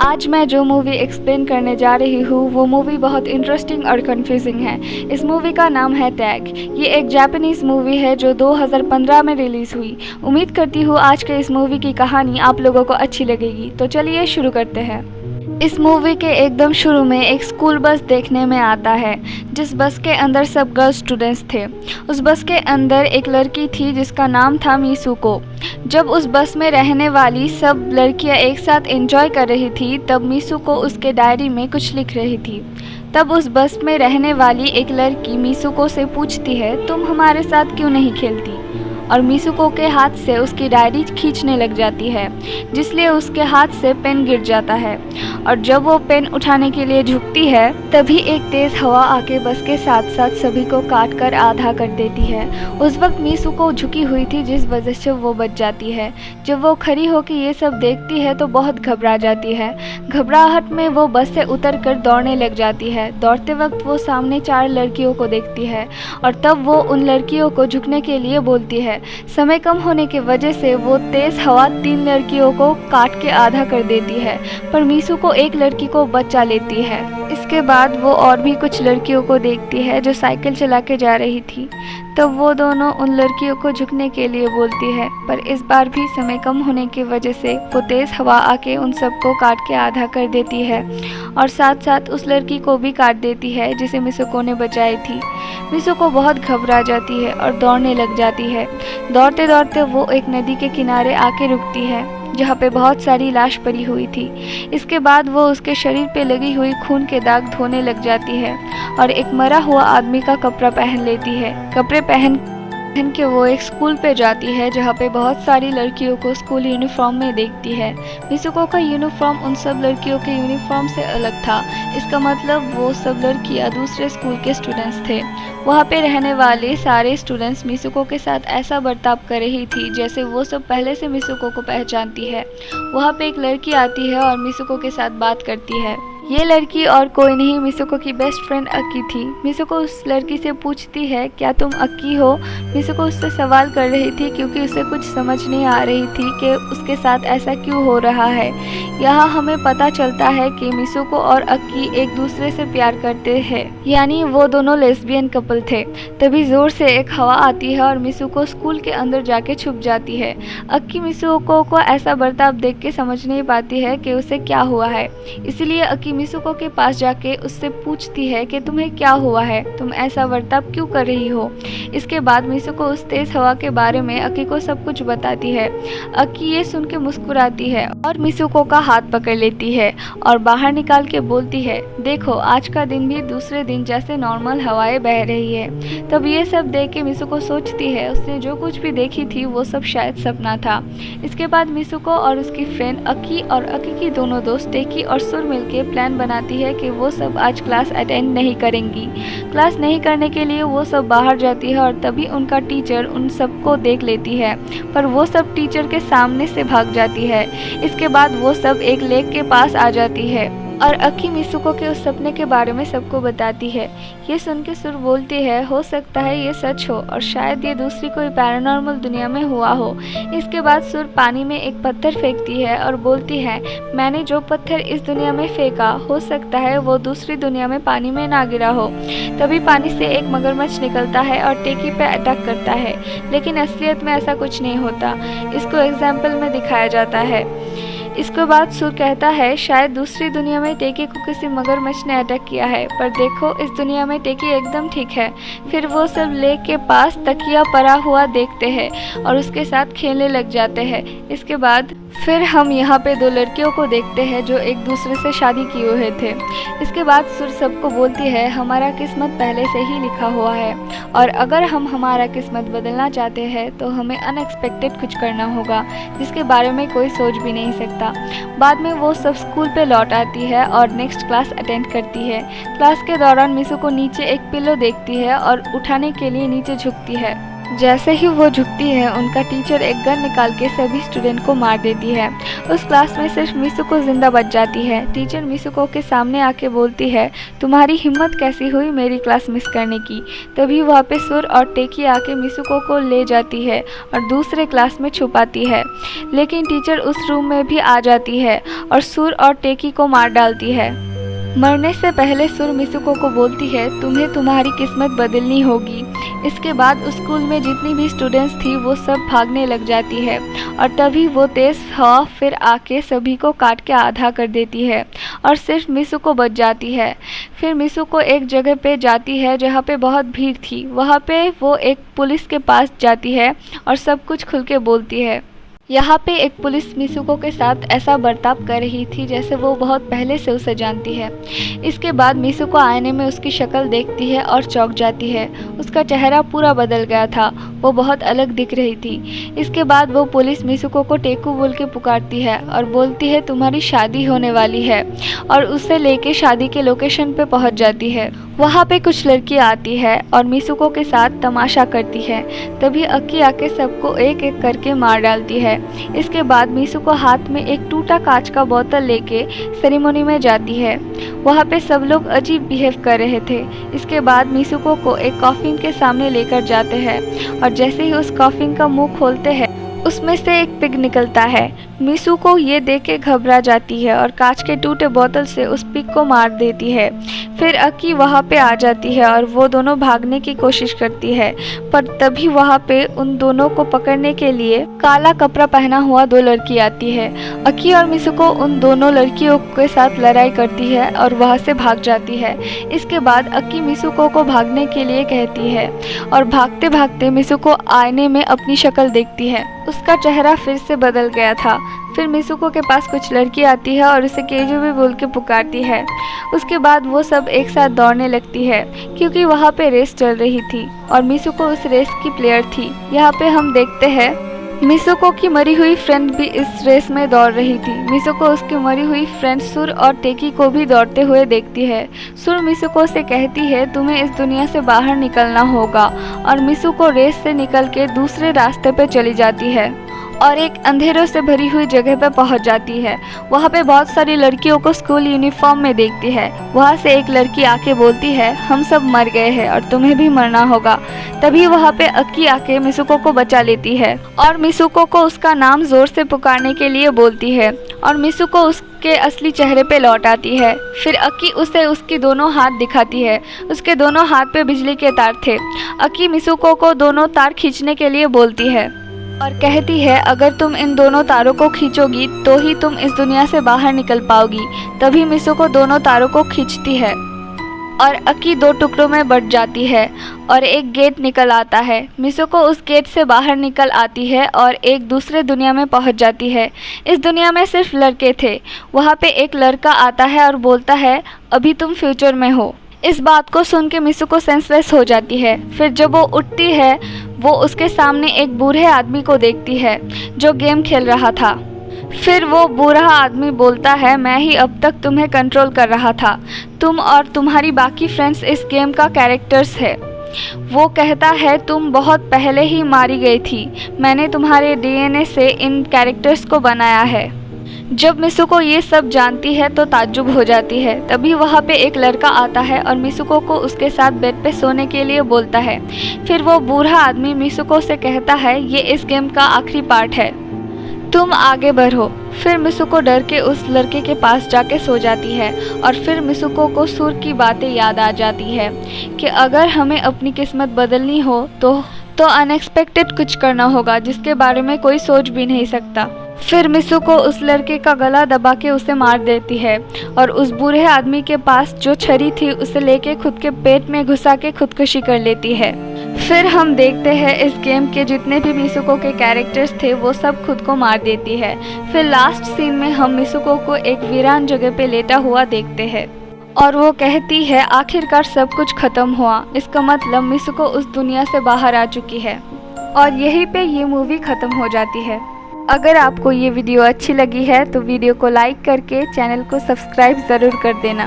आज मैं जो मूवी एक्सप्लेन करने जा रही हूँ वो मूवी बहुत इंटरेस्टिंग और कंफ्यूजिंग है। इस मूवी का नाम है टैग। ये एक जापानीज मूवी है जो 2015 में रिलीज़ हुई। उम्मीद करती हूँ आज के इस मूवी की कहानी आप लोगों को अच्छी लगेगी। तो चलिए शुरू करते हैं। इस मूवी के एकदम शुरू में एक स्कूल बस देखने में आता है, जिस बस के अंदर सब गर्ल्स स्टूडेंट्स थे। उस बस के अंदर एक लड़की थी जिसका नाम था मिसुको। जब उस बस में रहने वाली सब लड़कियां एक साथ एंजॉय कर रही थी, तब मिसुको उसके डायरी में कुछ लिख रही थी। तब उस बस में रहने वाली एक लड़की मिसुको से पूछती है, तुम हमारे साथ क्यों नहीं खेलती? और मिसुको के हाथ से उसकी डायरी खींचने लग जाती है, जिसलिए उसके हाथ से पेन गिर जाता है। और जब वो पेन उठाने के लिए झुकती है, तभी एक तेज़ हवा आके बस के साथ साथ सभी को काट कर आधा कर देती है। उस वक्त मिसुको झुकी हुई थी, जिस वजह से वो बच जाती है। जब वो खड़ी होकर ये सब देखती है तो बहुत घबरा जाती है। घबराहट में वो बस से उतर कर दौड़ने लग जाती है। दौड़ते वक्त वो सामने 4 लड़कियों को देखती है और तब वो उन लड़कियों को झुकने के लिए बोलती है। समय कम होने की वजह से वो तेज हवा 3 लड़कियों को काट के आधा कर देती है, पर मिसुको एक लड़की को बचा लेती है। इसके बाद वो और भी कुछ लड़कियों को देखती है जो साइकिल चला के जा रही थी। तब वो दोनों उन लड़कियों को झुकने के लिए बोलती है, पर इस बार भी समय कम होने की वजह से वो तेज हवा आके उन सबको काट के आधा कर देती है और साथ साथ उस लड़की को भी काट देती है जिसे मिसुको ने बचाई थी। मिसुको बहुत घबरा जाती है और दौड़ने लग जाती है। दौड़ते दौड़ते वो एक नदी के किनारे आके रुकती है, जहाँ पे बहुत सारी लाश पड़ी हुई थी। इसके बाद वो उसके शरीर पे लगी हुई खून के दाग धोने लग जाती है और एक मरा हुआ आदमी का कपड़ा पहन लेती है। कपड़े पहन के वो एक स्कूल पे जाती है, जहाँ पे बहुत सारी लड़कियों को स्कूल यूनिफॉर्म में देखती है। मिसुको का यूनिफॉर्म उन सब लड़कियों के यूनिफॉर्म से अलग था। इसका मतलब वो सब लड़कियाँ दूसरे स्कूल के स्टूडेंट्स थे। वहाँ पे रहने वाले सारे स्टूडेंट्स मिसुको के साथ ऐसा बर्ताव कर रही थी जैसे वो सब पहले से मिसुको को पहचानती है। वहाँ पे एक लड़की आती है और मिसुको के साथ बात करती है। ये लड़की और कोई नहीं, मिसुको की बेस्ट फ्रेंड अक्की थी। मिसुको उस लड़की से पूछती है, क्या तुम अक्की हो? मिसुको उससे सवाल कर रही थी क्योंकि उसे कुछ समझ नहीं आ रही थी कि उसके साथ ऐसा क्यों हो रहा है। यहाँ हमें पता चलता है कि मिसुको और अक्की एक दूसरे से प्यार करते हैं, यानी वो दोनों लेस्बियन कपल थे। तभी जोर से एक हवा आती है और मिसुको स्कूल के अंदर जाके छुप जाती है। अक्की मिसुको को ऐसा बर्ताव देख के समझ नहीं पाती है कि उसे क्या हुआ है, इसलिए अक्की मिसुको के पास जाके उससे पूछती है कि तुम्हें क्या हुआ है, तुम ऐसा बर्ताव क्यों कर रही हो। इसके बाद मिसुको उस तेज हवा के बारे में अक्की को सब कुछ बताती है। अक्की ये सुन के मुस्कुराती है और मिसुको का हाथ पकड़ लेती है और बाहर निकाल के बोलती है, देखो आज का दिन भी दूसरे दिन जैसे नॉर्मल हवाएं बह रही है। तब ये सब देख के मिसुको सोचती है उसने जो कुछ भी देखी थी वो सब शायद सपना था। इसके बाद मिसुको और उसकी फ्रेंड अक्की और अक्की की दोनों दोस्त टेकी और सुर मिलके प्लान बनाती है कि वो सब आज क्लास अटेंड नहीं करेंगी। क्लास नहीं करने के लिए वो सब बाहर जाती है और तभी उनका टीचर उन सबको देख लेती है, पर वो सब टीचर के सामने से भाग जाती है। इसके बाद वो सब एक लेक के पास आ जाती है और अक्की मिसुको के उस सपने के बारे में सबको बताती है। ये सुन के सुर बोलती है, हो सकता है ये सच हो और शायद ये दूसरी कोई पैरानॉर्मल दुनिया में हुआ हो। इसके बाद सुर पानी में एक पत्थर फेंकती है और बोलती है, मैंने जो पत्थर इस दुनिया में फेंका हो सकता है वो दूसरी दुनिया में पानी में ना गिरा हो। तभी पानी से एक मगरमच्छ निकलता है और टेकी पे अटैक करता है, लेकिन असलियत में ऐसा कुछ नहीं होता। इसको एग्जाम्पल में दिखाया जाता है। इसके बाद सुर कहता है, शायद दूसरी दुनिया में टेकी को किसी मगरमच्छ ने अटैक किया है, पर देखो इस दुनिया में टेकी एकदम ठीक है। फिर वो सब लेक के पास तकिया पड़ा हुआ देखते हैं और उसके साथ खेलने लग जाते हैं। इसके बाद फिर हम यहाँ पे 2 लड़कियों को देखते हैं जो एक दूसरे से शादी किए हुए थे। इसके बाद सुर सबको बोलती है, हमारा किस्मत पहले से ही लिखा हुआ है और अगर हम हमारा किस्मत बदलना चाहते हैं तो हमें अनएक्सपेक्टेड कुछ करना होगा, जिसके बारे में कोई सोच भी नहीं सकता। बाद में वो सब स्कूल पे लौट आती है और नेक्स्ट क्लास अटेंड करती है। क्लास के दौरान मिसुको नीचे एक पिलो देखती है और उठाने के लिए नीचे झुकती है। जैसे ही वो झुकती है, उनका टीचर एक गन निकाल के सभी स्टूडेंट को मार देती है। उस क्लास में सिर्फ मिसुको जिंदा बच जाती है। टीचर मिसुको के सामने आके बोलती है, तुम्हारी हिम्मत कैसी हुई मेरी क्लास मिस करने की। तभी वहाँ पे सुर और टेकी आके मिसुको को ले जाती है और दूसरे क्लास में छुपाती है, लेकिन टीचर उस रूम में भी आ जाती है और सुर और टेकी को मार डालती है। मरने से पहले सुर मिसुको को बोलती है, तुम्हें तुम्हारी किस्मत बदलनी होगी। इसके बाद उस स्कूल में जितनी भी स्टूडेंट्स थी वो सब भागने लग जाती है और तभी वो तेज़ हवा फिर आके सभी को काट के आधा कर देती है और सिर्फ मिसुको बच जाती है। फिर मिसुको एक जगह पे जाती है जहाँ पे बहुत भीड़ थी। वहाँ पे वो एक पुलिस के पास जाती है और सब कुछ खुल के बोलती है। यहाँ पे एक पुलिस मिसुको के साथ ऐसा बर्ताव कर रही थी जैसे वो बहुत पहले से उसे जानती है। इसके बाद मिसुको आईने में उसकी शक्ल देखती है और चौंक जाती है। उसका चेहरा पूरा बदल गया था, वो बहुत अलग दिख रही थी। इसके बाद वो पुलिस मिसुको को टेकू बोल के पुकारती है और बोलती है तुम्हारी शादी होने वाली है, और उसे लेके शादी के लोकेशन पे पहुँच जाती है। वहाँ पे कुछ लड़की आती है और मिसुको के साथ तमाशा करती है। तभी अक्की आके सबको एक एक करके मार डालती है। इसके बाद मिसुको हाथ में एक टूटा कांच का बोतल लेके सेरेमनी में जाती है। वहाँ पे सब लोग अजीब बिहेव कर रहे थे। इसके बाद मिसुको को एक कॉफिन के सामने लेकर जाते हैं और जैसे ही उस कॉफिन का मुंह खोलते हैं उसमें से एक पिग निकलता है। मिसुको ये देख के घबरा जाती है और कांच के टूटे बोतल से उस पिग को मार देती है। फिर अक्की वहाँ पे आ जाती है और वो दोनों भागने की कोशिश करती है, पर तभी वहाँ पे उन दोनों को पकड़ने के लिए काला कपड़ा पहना हुआ दो लड़की आती है। अक्की और मिसुको उन दोनों लड़कियों के साथ लड़ाई करती है और वहाँ से भाग जाती है। इसके बाद अक्की मिसुको को भागने के लिए कहती है और भागते भागते मिसुको आईने में अपनी शक्ल देखती है। उसका चेहरा फिर से बदल गया था। फिर मिसुको के पास कुछ लड़की आती है और उसे केजुबी बोल के पुकारती है। उसके बाद वो सब एक साथ दौड़ने लगती है क्योंकि वहाँ पे रेस चल रही थी और मिसुको उस रेस की प्लेयर थी। यहाँ पे हम देखते हैं मिसुको की मरी हुई फ्रेंड भी इस रेस में दौड़ रही थी। मिसुको उसकी मरी हुई फ्रेंड सुर और टेकी को भी दौड़ते हुए देखती है। सुर मिसुको से कहती है तुम्हें इस दुनिया से बाहर निकलना होगा, और मिसुको रेस से निकल के दूसरे रास्ते पे चली जाती है और एक अंधेरों से भरी हुई जगह पर पहुंच जाती है। वहाँ पे बहुत सारी लड़कियों को स्कूल यूनिफॉर्म में देखती है। वहाँ से एक लड़की आके बोलती है हम सब मर गए हैं और तुम्हें भी मरना होगा। तभी वहाँ पे अक्की आके मिसुको को बचा लेती है और मिसुको को उसका नाम जोर से पुकारने के लिए बोलती है और मिसुको उसके असली चेहरे पे लौट आती है। फिर अक्की उसे उसकी दोनों हाथ दिखाती है। उसके दोनों हाथ पे बिजली के तार थे। अक्की मिसुको को दोनों तार खींचने के लिए बोलती है और कहती है अगर तुम इन दोनों तारों को खींचोगी तो ही तुम इस दुनिया से बाहर निकल पाओगी। तभी मिसुको दोनों तारों को खींचती है और अक्की दो टुकड़ों में बट जाती है और एक गेट निकल आता है। मिसुको उस गेट से बाहर निकल आती है और एक दूसरे दुनिया में पहुंच जाती है। इस दुनिया में सिर्फ लड़के थे। वहाँ पे एक लड़का आता है और बोलता है अभी तुम फ्यूचर में हो। इस बात को सुन के मिसुको सेंसलेस हो जाती है। फिर जब वो उठती है वो उसके सामने एक बूढ़े आदमी को देखती है जो गेम खेल रहा था। फिर वो बूढ़ा आदमी बोलता है मैं ही अब तक तुम्हें कंट्रोल कर रहा था। तुम और तुम्हारी बाकी फ्रेंड्स इस गेम का कैरेक्टर्स है। वो कहता है तुम बहुत पहले ही मारी गई थी। मैंने तुम्हारे डीएनए से इन कैरेक्टर्स को बनाया है। जब मिसुको ये सब जानती है तो ताज्जुब हो जाती है। तभी वहाँ पे एक लड़का आता है और मिसुको को उसके साथ बेड पे सोने के लिए बोलता है। फिर वो बूढ़ा आदमी मिसुको से कहता है ये इस गेम का आखिरी पार्ट है, तुम आगे बढ़ो। फिर मिसुको डर के उस लड़के के पास जाके सो जाती है और फिर मिसुको को सुर की बातें याद आ जाती है कि अगर हमें अपनी किस्मत बदलनी हो तो अनएक्सपेक्टेड कुछ करना होगा जिसके बारे में कोई सोच भी नहीं सकता। फिर मिसुको उस लड़के का गला दबा के उसे मार देती है और उस बूढ़े आदमी के पास जो छड़ी थी उसे लेके खुद के पेट में घुसा के खुदकुशी कर लेती है। फिर हम देखते हैं इस गेम के जितने भी मिसुको के कैरेक्टर्स थे वो सब खुद को मार देती है। फिर लास्ट सीन में हम मिसुको को एक वीरान जगह पे लेटा हुआ देखते हैं और वो कहती है आखिरकार सब कुछ खत्म हुआ। इसका मतलब मिसुको उस दुनिया से बाहर आ चुकी है और यहीं पे ये मूवी खत्म हो जाती है। अगर आपको ये वीडियो अच्छी लगी है तो वीडियो को लाइक करके चैनल को सब्सक्राइब ज़रूर कर देना।